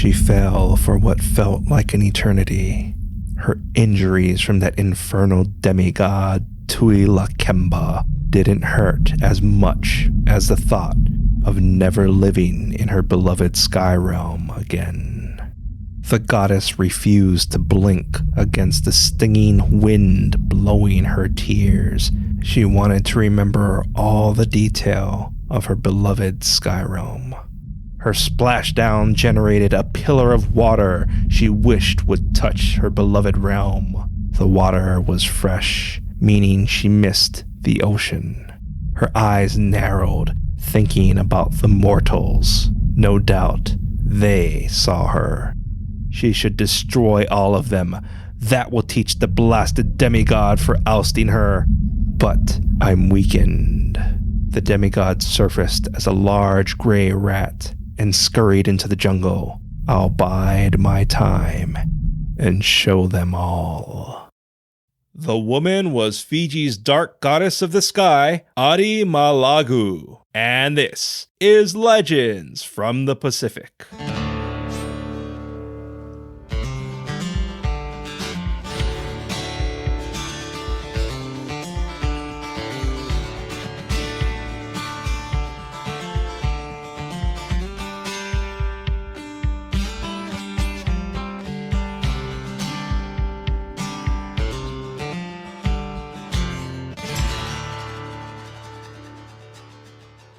She fell for what felt like an eternity. Her injuries from that infernal demigod, Tui Lakemba, didn't hurt as much as the thought of never living in her beloved sky realm again. The goddess refused to blink against the stinging wind blowing her tears. She wanted to remember all the detail of her beloved sky realm. Her splashdown generated a pillar of water she wished would touch her beloved realm. The water was fresh, meaning she missed the ocean. Her eyes narrowed, thinking about the mortals. No doubt, they saw her. She should destroy all of them. That will teach the blasted demigod for ousting her. But I'm weakened. The demigod surfaced as a large gray rat and scurried into the jungle. I'll bide my time and show them all. The woman was Fiji's dark goddess of the sky, Adi-Mailagu. And this is Legends from the Pacific.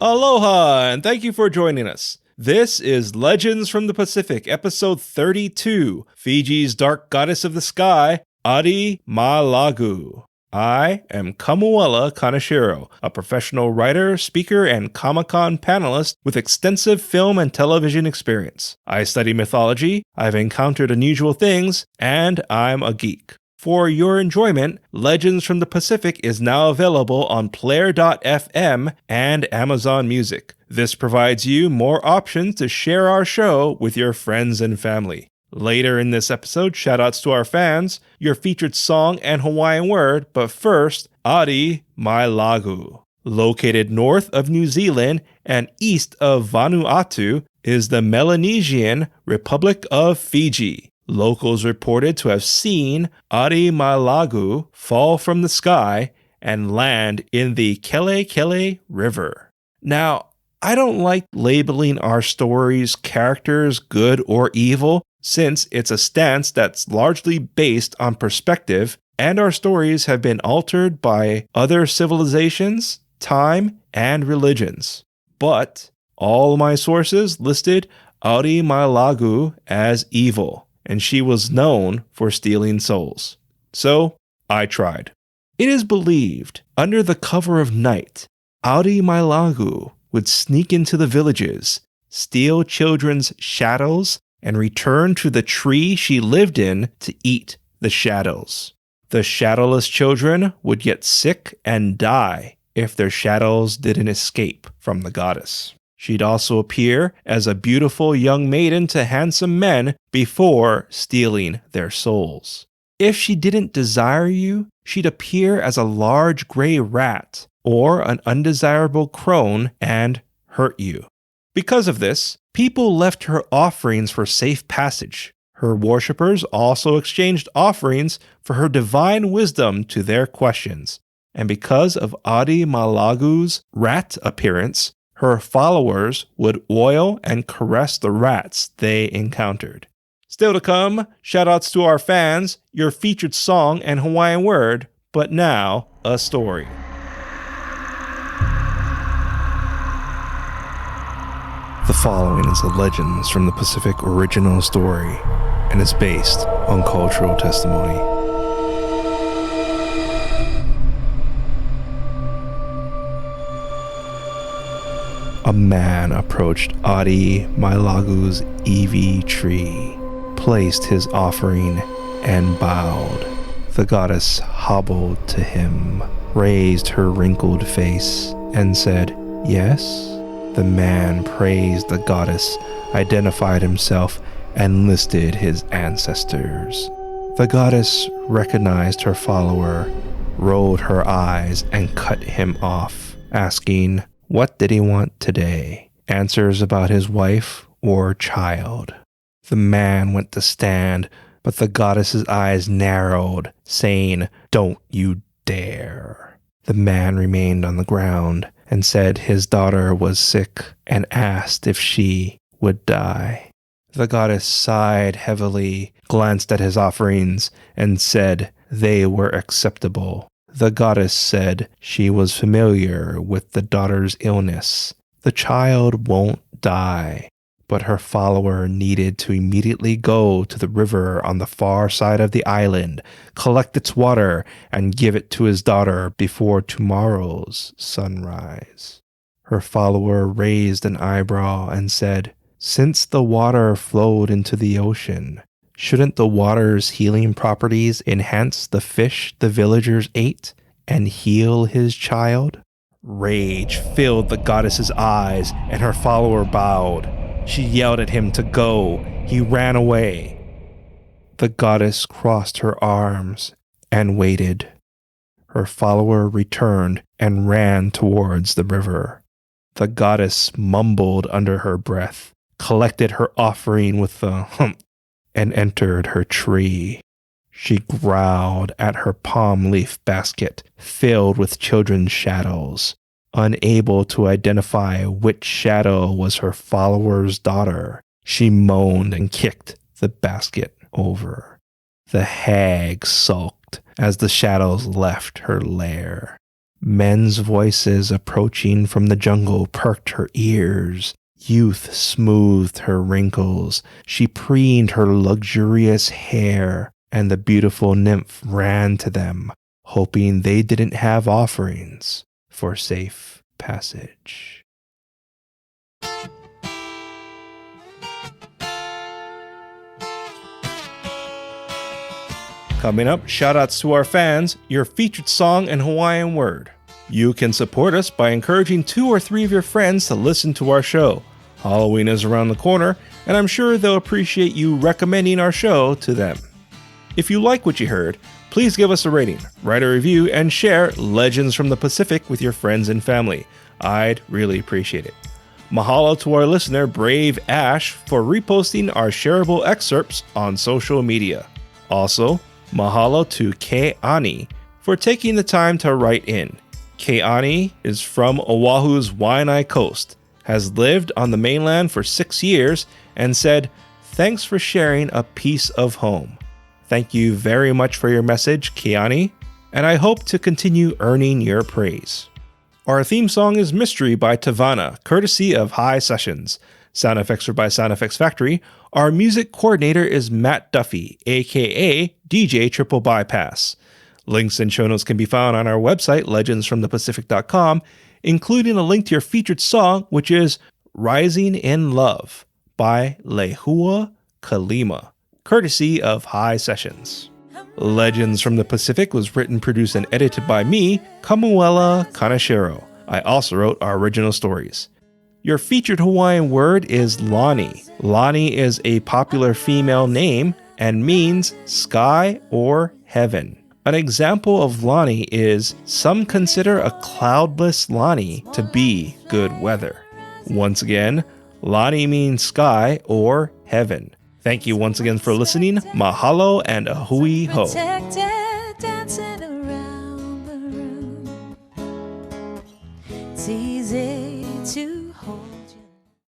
Aloha, and thank you for joining us. This is Legends from the Pacific, episode 32, Fiji's Dark Goddess of the Sky, Adi-Mailagu. I am Kamuela Kaneshiro, a professional writer, speaker, and Comic-Con panelist with extensive film and television experience. I study mythology, I've encountered unusual things, and I'm a geek. For your enjoyment, Legends from the Pacific is now available on Player.fm and Amazon Music. This provides you more options to share our show with your friends and family. Later in this episode, shoutouts to our fans, your featured song and Hawaiian word, but first, Adi-Mailagu. Located north of New Zealand and east of Vanuatu is the Melanesian Republic of Fiji. Locals reported to have seen Adi-Mailagu fall from the sky and land in the Kelekele River. Now, I don't like labeling our stories' characters good or evil, since it's a stance that's largely based on perspective, and our stories have been altered by other civilizations, time, and religions. But all my sources listed Adi-Mailagu as evil, and she was known for stealing souls. So, I tried. It is believed, under the cover of night, Adi-Mailagu would sneak into the villages, steal children's shadows, and return to the tree she lived in to eat the shadows. The shadowless children would get sick and die if their shadows didn't escape from the goddess. She'd also appear as a beautiful young maiden to handsome men before stealing their souls. If she didn't desire you, she'd appear as a large gray rat or an undesirable crone and hurt you. Because of this, people left her offerings for safe passage. Her worshippers also exchanged offerings for her divine wisdom to their questions. And because of Adi-Mailagu's rat appearance, her followers would oil and caress the rats they encountered. Still to come, shoutouts to our fans, your featured song and Hawaiian word, but now a story. The following is a Legends from the Pacific original story and is based on cultural testimony. A man approached Adi-Mailagu's Eevee tree, placed his offering, and bowed. The goddess hobbled to him, raised her wrinkled face, and said, "Yes?" The man praised the goddess, identified himself, and listed his ancestors. The goddess recognized her follower, rolled her eyes, and cut him off, asking, what did he want today? Answers about his wife or child? The man went to stand, but the goddess's eyes narrowed, saying, "Don't you dare." The man remained on the ground and said his daughter was sick and asked if she would die. The goddess sighed heavily, glanced at his offerings, and said they were acceptable. The goddess said she was familiar with the daughter's illness. The child won't die, but her follower needed to immediately go to the river on the far side of the island, collect its water, and give it to his daughter before tomorrow's sunrise. Her follower raised an eyebrow and said, "Since the water flowed into the ocean, shouldn't the water's healing properties enhance the fish the villagers ate and heal his child?" Rage filled the goddess's eyes, and her follower bowed. She yelled at him to go. He ran away. The goddess crossed her arms and waited. Her follower returned and ran towards the river. The goddess mumbled under her breath, collected her offering with a hump, and entered her tree. She growled at her palm leaf basket filled with children's shadows. Unable to identify which shadow was her follower's daughter, she moaned and kicked the basket over. The hag sulked as the shadows left her lair. Men's voices approaching from the jungle perked her ears. Youth smoothed her wrinkles. She preened her luxurious hair, and the beautiful nymph ran to them, hoping they didn't have offerings for safe passage. Coming up, shoutouts to our fans, your featured song and Hawaiian word. You can support us by encouraging 2 or 3 of your friends to listen to our show. Halloween is around the corner, and I'm sure they'll appreciate you recommending our show to them. If you like what you heard, please give us a rating, write a review, and share Legends from the Pacific with your friends and family. I'd really appreciate it. Mahalo to our listener, Brave Ash, for reposting our shareable excerpts on social media. Also, mahalo to Ke'ani for taking the time to write in. Ke'ani is from Oahu's Waianae Coast, has lived on the mainland for 6 years, and said, "Thanks for sharing a piece of home." Thank you very much for your message, Ke'ani, and I hope to continue earning your praise. Our theme song is Mystery by Tavana, courtesy of High Sessions. Sound effects are by Sound Effects Factory. Our music coordinator is Matt Duffy, aka DJ TripleBypass. Links and show notes can be found on our website, legendsfromthepacific.com, including a link to your featured song, which is Rising in Love by Lehua Kalima, courtesy of High Sessions. Legends from the Pacific was written, produced, and edited by me, Kamuela Kaneshiro. I also wrote our original stories. Your featured Hawaiian word is Lani. Lani is a popular female name and means sky or heaven. An example of Lani is some consider a cloudless Lani to be good weather. Once again, Lani means sky or heaven. Thank you once again for listening. Mahalo and a hui ho.